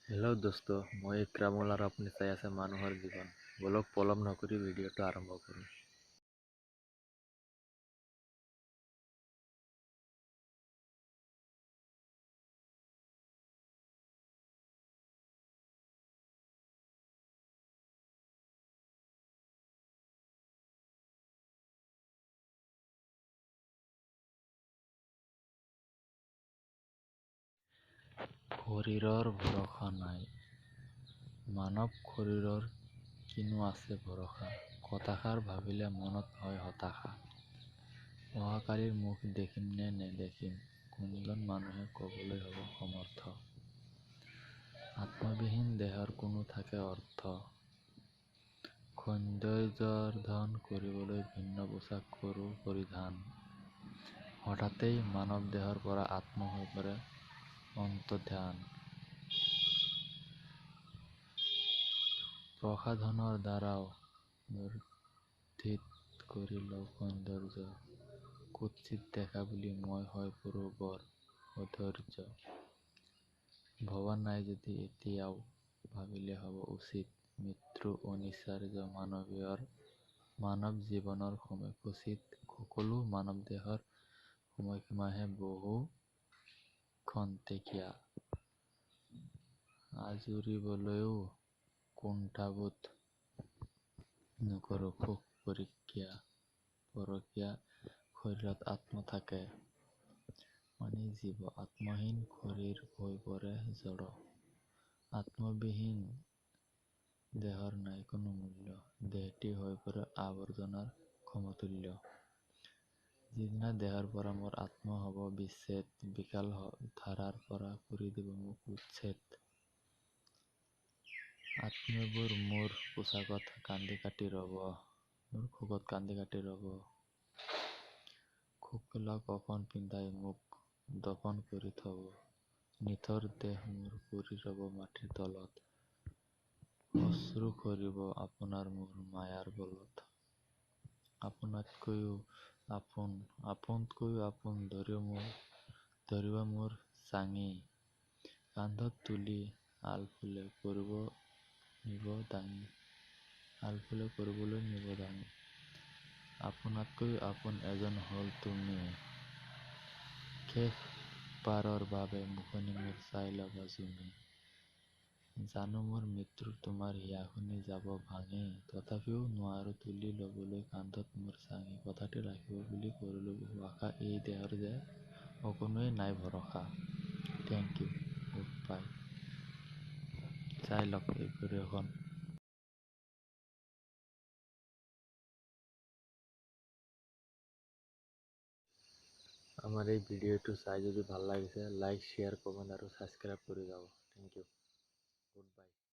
Hello' দোস্ত, মই ইক্ৰামুল আৰু আপুনি চাই আছে মানুহৰ জীৱন। বলক পলম নকৰি ভিডিঅ'টো আৰম্ভ কৰোঁ। শৰীৰৰ ভৰসা নাই, মানৱ শৰীৰৰ কিনো আছে ভৰসা। কথাষাৰ ভাবিলে মনত হয় হতাশা। অহাকালিৰ মুখ দেখিম নে নেদেখিম, কোনজন মানুহে কবলৈ হ'ব সমৰ্থ। আত্মবিহীন দেহৰ কোনো থাকে অৰ্থ, সৌন্দৰ্যবৰ্ধন কৰিবলৈ ভিন্ন পোছাক কৰোঁ পৰিধান। হঠাতেই মানৱ দেহৰ পৰা আত্ম হৈ পৰে অন্তৰ্ধান। প্ৰসাধনৰ দ্বাৰাও বৰ্ধিত কৰি লওঁ সৌন্দৰ্য, কুৎসিত দেখা বুলি মই হৈ পৰোঁ বৰ অধৈৰ্য। ভবা নাই যদি এতিয়াও ভাবিলে হ'ব উচিত, মৃত্যু অনিবাৰ্য মানৱ জীৱনৰ সময়সূচীত। সকলো মানৱ দেহৰ সময়সীমাহে বহু খন্তেকীয়া, আজৰিবলৈও কুণ্ঠাবোধ নকৰোঁ সুখ পৰকীয়া। শৰীৰত আত্ম থাকে মানি জীৱ, আত্মহীন শৰীৰ হৈ পৰে জড়। আত্মবিহীন দেহৰ নাই কোনো মূল্য, দেহটি হৈ পৰে আৱৰ্জনাৰ সমতুল্য। যিদিনা দেহৰ পৰা মোৰ আত্ম হ'ব বিচ্ছেদ, বিশাল ধাৰাৰ পৰা কৰি দিব মোক উচ্ছেদ। আত্মীয়বোৰ মোৰ পোছাকত কান্দি কাটি ৰ'ব, মোৰ শোকত কান্দি কাটি ৰ'ব। শুক্লা কফন পিন্ধাই মোক দফন কৰি থ'ব, নিথৰ দেহ মোৰ পৰি ৰ'ব মাটিৰ তলত। অশ্ৰু সৰিব আপোনাৰ মোৰ মায়াৰ বলত। আপোনতকৈও আপোন ধৰিব মোৰ চাঙি, কান্ধত তুলি আলফুলে কৰিবলৈ নিব দাঙি। আপোনতকৈও আপোন এজন হ'ল তুমি, শেষ বাৰৰ বাবে মুখনি মোৰ চাই ল'বা জুমি। জানো মোৰ মৃত্যু তোমাৰ হিয়া শুনি যাব ভাঙি, তথাপিও নোৱাৰো তুলি ল'বলৈ কান্ধত মোৰ চাঙি। কথাটি ৰাখিব বুলি কৰিলোঁ বহু আশা, এই দেহৰ যে অকণোৱেই নাই ভৰসা। Thank you, good bye. চাই লওক এই ভিডিঅ'খন। আমাৰ এই ভিডিঅ'টো চাই যদি ভাল লাগিছে, লাইক, শ্বেয়াৰ, কমেণ্ট আৰু ছাবস্ক্ৰাইব কৰি যাব। Thank you, good by.